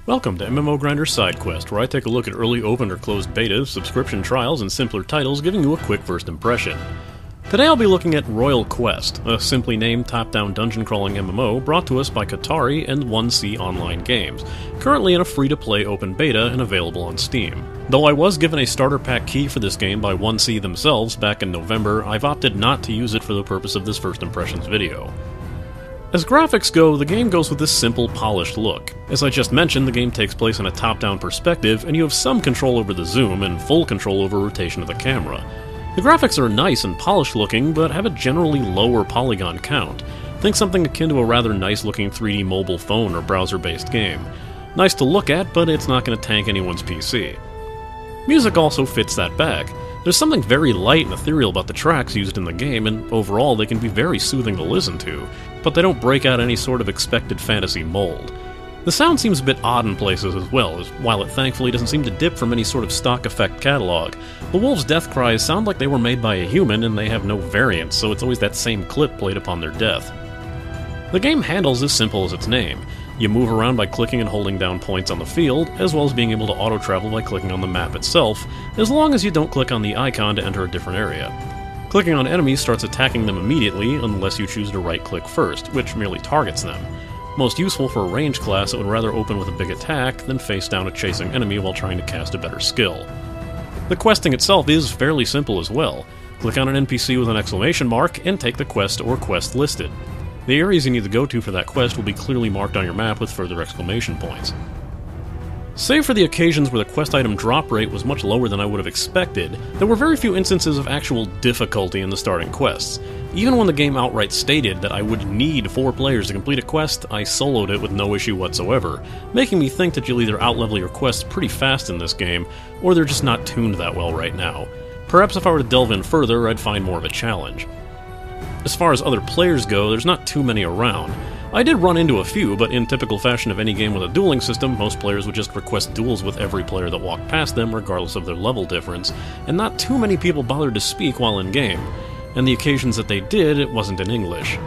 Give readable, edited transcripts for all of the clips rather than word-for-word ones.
Welcome to MMO Grinder Sidequest, where I take a look at early open or closed betas, subscription trials, and simpler titles, giving you a quick first impression. Today I'll be looking at Royal Quest, a simply named top-down dungeon-crawling MMO brought to us by Katarui and 1C Online Games, currently in a free-to-play open beta and available on Steam. Though I was given a starter pack key for this game by 1C themselves back in November, I've opted not to use it for the purpose of this first impressions video. As graphics go, the game goes with this simple, polished look. As I just mentioned, the game takes place in a top-down perspective, and you have some control over the zoom and full control over rotation of the camera. The graphics are nice and polished looking, but have a generally lower polygon count. Think something akin to a rather nice-looking 3D mobile phone or browser-based game. Nice to look at, but it's not going to tank anyone's PC. Music also fits that bag. There's something very light and ethereal about the tracks used in the game, and overall they can be very soothing to listen to, but they don't break out any sort of expected fantasy mold. The sound seems a bit odd in places as well, as while it thankfully doesn't seem to dip from any sort of stock effect catalog, the wolves' death cries sound like they were made by a human and they have no variants, so it's always that same clip played upon their death. The game handles as simple as its name. You move around by clicking and holding down points on the field, as well as being able to auto-travel by clicking on the map itself, as long as you don't click on the icon to enter a different area. Clicking on enemies starts attacking them immediately, unless you choose to right-click first, which merely targets them. Most useful for a range class that would rather open with a big attack than face down a chasing enemy while trying to cast a better skill. The questing itself is fairly simple as well. Click on an NPC with an exclamation mark and take the quest or quest listed. The areas you need to go to for that quest will be clearly marked on your map with further exclamation points. Save for the occasions where the quest item drop rate was much lower than I would have expected, there were very few instances of actual difficulty in the starting quests. Even when the game outright stated that I would need 4 players to complete a quest, I soloed it with no issue whatsoever, making me think that you'll either outlevel your quests pretty fast in this game, or they're just not tuned that well right now. Perhaps if I were to delve in further, I'd find more of a challenge. As far as other players go, there's not too many around. I did run into a few, but in typical fashion of any game with a dueling system, most players would just request duels with every player that walked past them, regardless of their level difference, and not too many people bothered to speak while in-game. And the occasions that they did, it wasn't in English.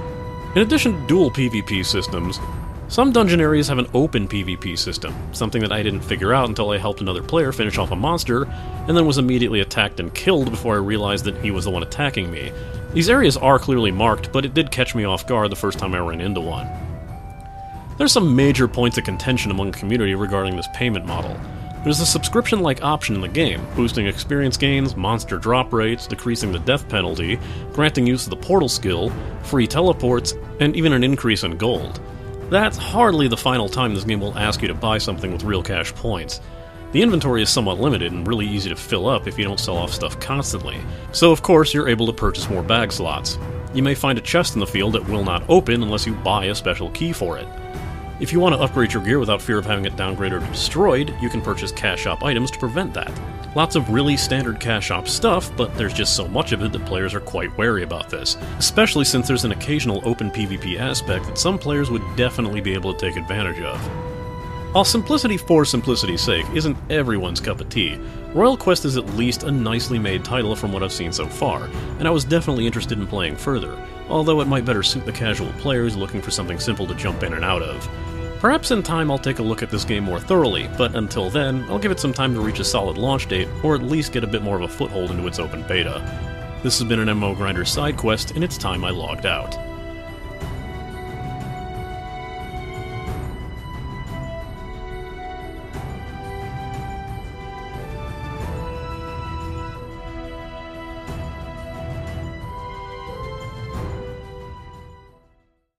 In addition to dual PvP systems, some dungeon areas have an open PvP system, something that I didn't figure out until I helped another player finish off a monster, and then was immediately attacked and killed before I realized that he was the one attacking me. These areas are clearly marked, but it did catch me off guard the first time I ran into one. There's some major points of contention among the community regarding this payment model. There's a subscription-like option in the game, boosting experience gains, monster drop rates, decreasing the death penalty, granting use of the portal skill, free teleports, and even an increase in gold. That's hardly the final time this game will ask you to buy something with real cash points. The inventory is somewhat limited and really easy to fill up if you don't sell off stuff constantly, so of course you're able to purchase more bag slots. You may find a chest in the field that will not open unless you buy a special key for it. If you want to upgrade your gear without fear of having it downgraded or destroyed, you can purchase cash shop items to prevent that. Lots of really standard cash shop stuff, but there's just so much of it that players are quite wary about this, especially since there's an occasional open PvP aspect that some players would definitely be able to take advantage of. While simplicity for simplicity's sake isn't everyone's cup of tea, Royal Quest is at least a nicely made title from what I've seen so far, and I was definitely interested in playing further, although it might better suit the casual players looking for something simple to jump in and out of. Perhaps in time I'll take a look at this game more thoroughly, but until then, I'll give it some time to reach a solid launch date, or at least get a bit more of a foothold into its open beta. This has been an MMO Grinder Sidequest, and it's time I logged out.